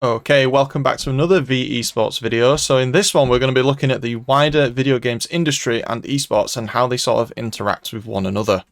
Okay, welcome back to another Esports video. So in this one, we're going to be looking at the wider video games industry and esports and how they sort of interact with one another.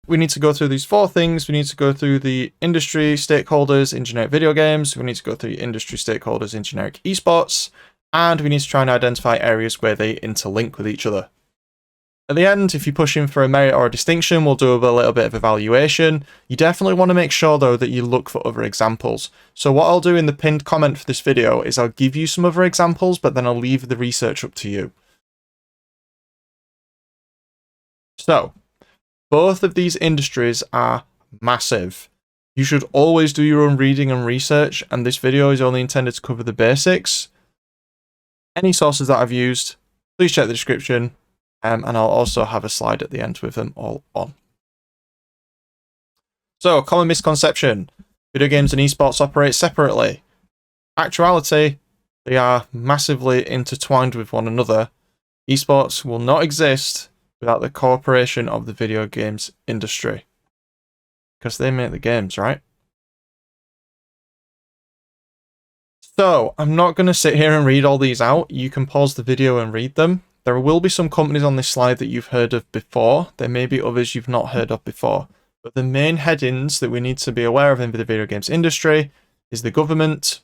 We need to go through these four things. We need to go through the industry stakeholders in generic video games. We need to go through industry stakeholders in generic esports. And we need to try and identify areas where they interlink with each other. At the end, if you're pushing for a merit or a distinction, we'll do a little bit of evaluation. You definitely want to make sure, though, that you look for other examples. So what I'll do in the pinned comment for this video is I'll give you some other examples, but then I'll leave the research up to you. So, both of these industries are massive. You should always do your own reading and research, and this video is only intended to cover the basics. Any sources that I've used, please check the description. And I'll also have a slide at the end with them all on. So, common misconception. Video games and esports operate separately. Actuality, they are massively intertwined with one another. Esports will not exist without the cooperation of the video games industry. Because they make the games, right? So, I'm not going to sit here and read all these out. You can pause the video and read them. There will be some companies on this slide that you've heard of before. There may be others you've not heard of before. But the main headings that we need to be aware of in the video games industry is the government,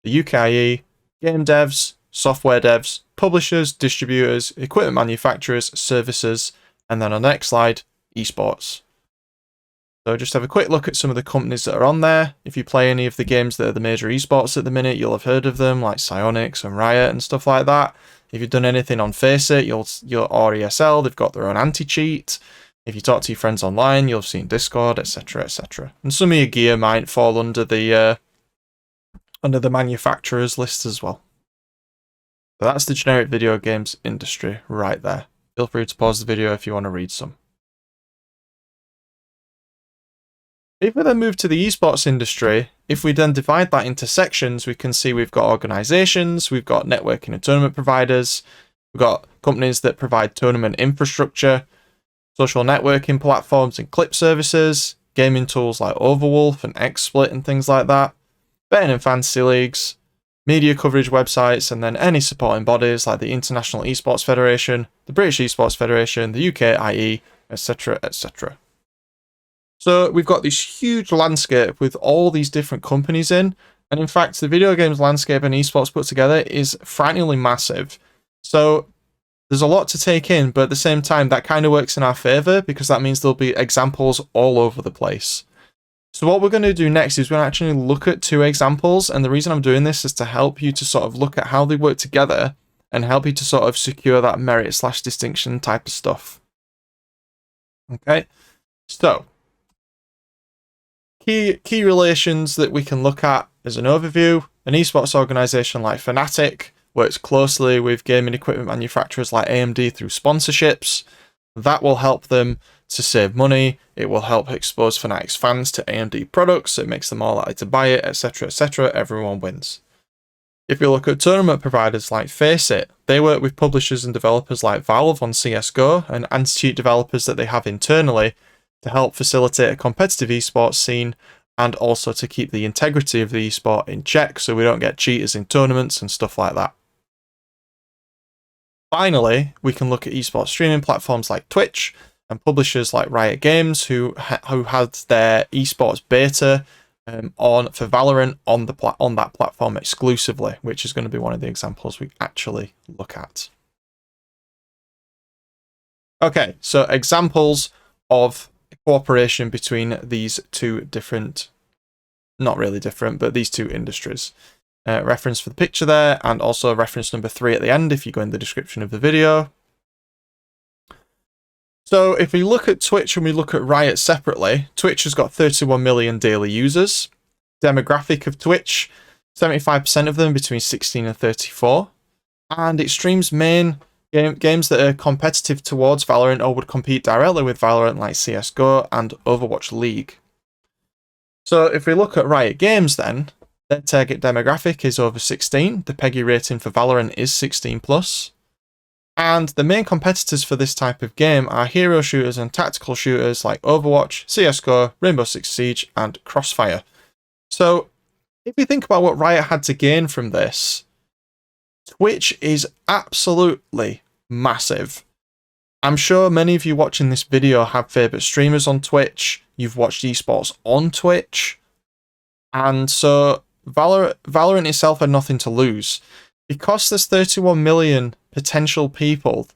the UKIE, game devs, software devs, publishers, distributors, equipment manufacturers, services, and then on the next slide, esports. So just have a quick look at some of the companies that are on there. If you play any of the games that are the major esports at the minute, you'll have heard of them, like Psyonix and Riot and stuff like that. If you've done anything on Faceit, you'll or ESL, they've got their own anti-cheat. If you talk to your friends online, you'll have seen Discord, etc., etc. And some of your gear might fall under the manufacturers list as well. So that's the generic video games industry right there. Feel free to pause the video if you want to read some. If we then move to the esports industry, if we then divide that into sections, we can see we've got organizations, we've got networking and tournament providers, we've got companies that provide tournament infrastructure, social networking platforms and clip services, gaming tools like Overwolf and XSplit and things like that, betting and fantasy leagues, media coverage websites, and then any supporting bodies like the International Esports Federation, the British Esports Federation, the UKIE, etc., etc. So we've got this huge landscape with all these different companies in. And in fact, the video games landscape and esports put together is frighteningly massive. So there's a lot to take in, but at the same time, that kind of works in our favor because that means there'll be examples all over the place. So what we're going to do next is we're going to actually look at two examples. And the reason I'm doing this is to help you to sort of look at how they work together and help you to sort of secure that merit/distinction type of stuff. Okay, so Key relations that we can look at as an overview. An esports organization like Fnatic works closely with gaming equipment manufacturers like AMD through sponsorships. That will help them to save money. It will help expose Fnatic's fans to AMD products. It makes them more likely to buy it, etc., etc. Everyone wins. If you look at tournament providers like Faceit, they work with publishers and developers like Valve on CSGO and anti-cheat developers that they have internally to help facilitate a competitive esports scene and also to keep the integrity of the esport in check so we don't get cheaters in tournaments and stuff like that. Finally, we can look at esports streaming platforms like Twitch and publishers like Riot Games who had their esports beta for Valorant on that platform exclusively, which is going to be one of the examples we actually look at. Okay, so examples of cooperation between these two different, not really different, but these two industries. Reference for the picture there, and also reference number 3 at the end if you go in the description of the video. So if we look at Twitch and we look at Riot separately, Twitch has got 31 million daily users. Demographic of Twitch, 75% of them between 16 and 34. And it streams main games that are competitive towards Valorant or would compete directly with Valorant like CSGO and Overwatch League. So if we look at Riot Games then, their target demographic is over 16. The PEGI rating for Valorant is 16+. And the main competitors for this type of game are hero shooters and tactical shooters like Overwatch, CSGO, Rainbow Six Siege and Crossfire. So if you think about what Riot had to gain from this, Twitch is absolutely massive. I'm sure many of you watching this video have favourite streamers on Twitch. You've watched esports on Twitch. And so Valorant itself had nothing to lose. Because there's 31 million potential people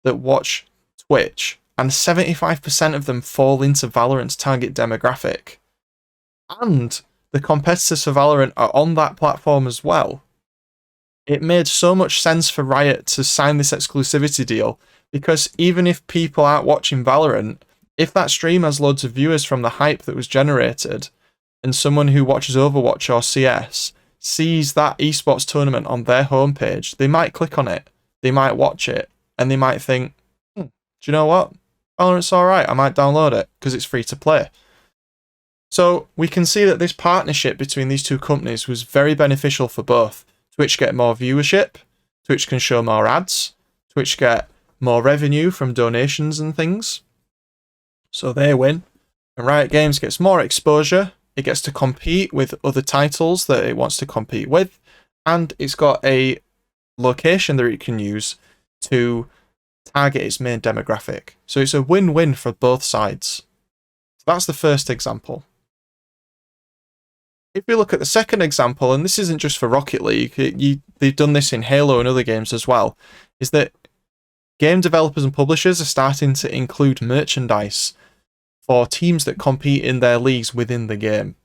that watch Twitch, and 75% of them fall into Valorant's target demographic, and the competitors for Valorant are on that platform as well, it made so much sense for Riot to sign this exclusivity deal, because even if people aren't watching Valorant, if that stream has loads of viewers from the hype that was generated, and someone who watches Overwatch or CS sees that esports tournament on their homepage, they might click on it, they might watch it, and they might think, do you know what? Valorant's alright, I might download it, because it's free to play. So we can see that this partnership between these two companies was very beneficial for both. Twitch get more viewership, Twitch can show more ads, Twitch get more revenue from donations and things. So they win. And Riot Games gets more exposure, it gets to compete with other titles that it wants to compete with, and it's got a location that it can use to target its main demographic. So it's a win-win for both sides. So that's the first example. If we look at the second example, and this isn't just for Rocket League, they've done this in Halo and other games as well, is that game developers and publishers are starting to include merchandise for teams that compete in their leagues within the game.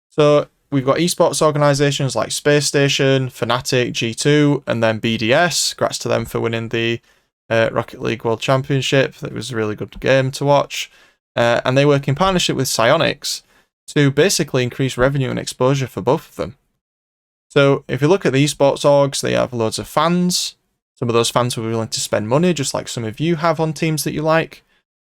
So we've got esports organisations like Space Station, Fnatic, G2, and then BDS. Congrats to them for winning the Rocket League World Championship. That was a really good game to watch. And they work in partnership with Psyonix to basically increase revenue and exposure for both of them. So if you look at the esports orgs, they have loads of fans. Some of those fans will be willing to spend money, just like some of you have on teams that you like.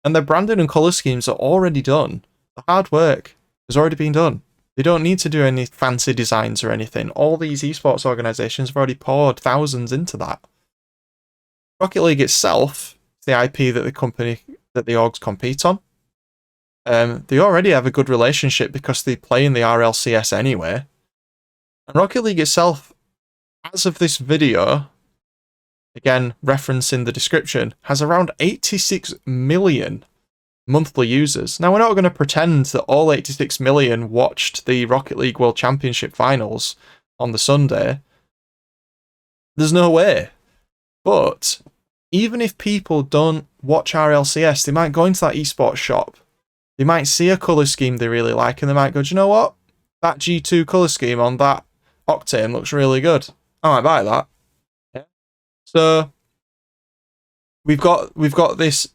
And their branding and colour schemes are already done. The hard work has already been done. They don't need to do any fancy designs or anything. All these esports organisations have already poured thousands into that. Rocket League itself, the IP that the orgs compete on, they already have a good relationship because they play in the RLCS anyway. And Rocket League itself, as of this video, again, reference in the description, has around 86 million monthly users. Now, we're not going to pretend that all 86 million watched the Rocket League World Championship finals on the Sunday. There's no way. But even if people don't watch RLCS, they might go into that esports shop. They might see a colour scheme they really like, and they might go, do you know what? That G2 colour scheme on that Octane looks really good. I might buy that. Yeah. So we've got this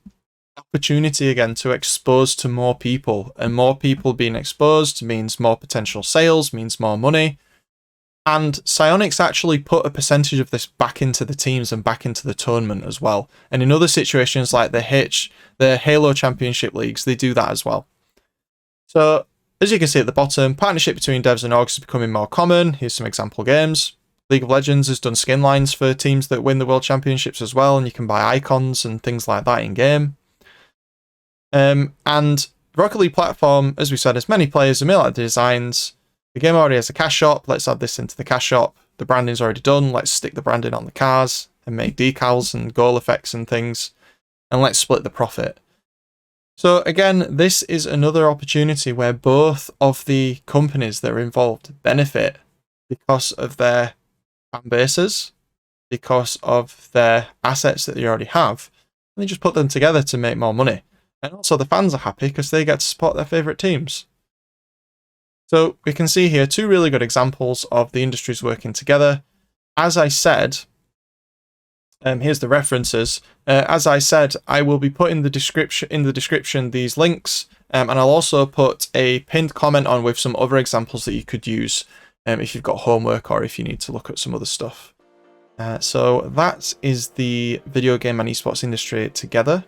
opportunity again to expose to more people, and more people being exposed means more potential sales, means more money. And Psyonix actually put a percentage of this back into the teams and back into the tournament as well. And in other situations like the Halo Championship Leagues, they do that as well. So as you can see at the bottom, partnership between devs and orgs is becoming more common. Here's some example games. League of Legends has done skin lines for teams that win the World Championships as well, and you can buy icons and things like that in game. And Rocket League platform, as we said, has many players and like designs. The game already has a cash shop. Let's add this into the cash shop. The branding's already done. Let's stick the branding on the cars and make decals and goal effects and things. And let's split the profit. So again, this is another opportunity where both of the companies that are involved benefit because of their fan bases, because of their assets that they already have. And they just put them together to make more money. And also the fans are happy because they get to support their favourite teams. So we can see here two really good examples of the industries working together. As I said, here's the references. As I said, I will be putting in the description these links, and I'll also put a pinned comment on with some other examples that you could use if you've got homework or if you need to look at some other stuff. So that is the video game and esports industry together.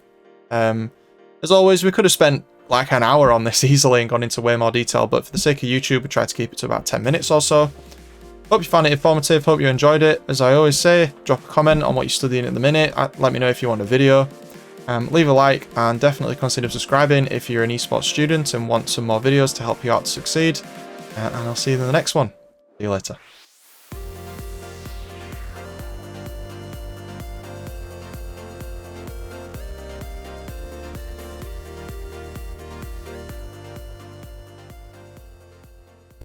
As always, we could have spent like an hour on this easily and gone into way more detail, but for the sake of YouTube, we tried to keep it to about 10 minutes or so. Hope you found it informative, hope you enjoyed it. As I always say, drop a comment on what you're studying at the minute. Let me know if you want a video. Leave a like and definitely consider subscribing if you're an esports student and want some more videos to help you out to succeed. and I'll see you in the next one. See you later.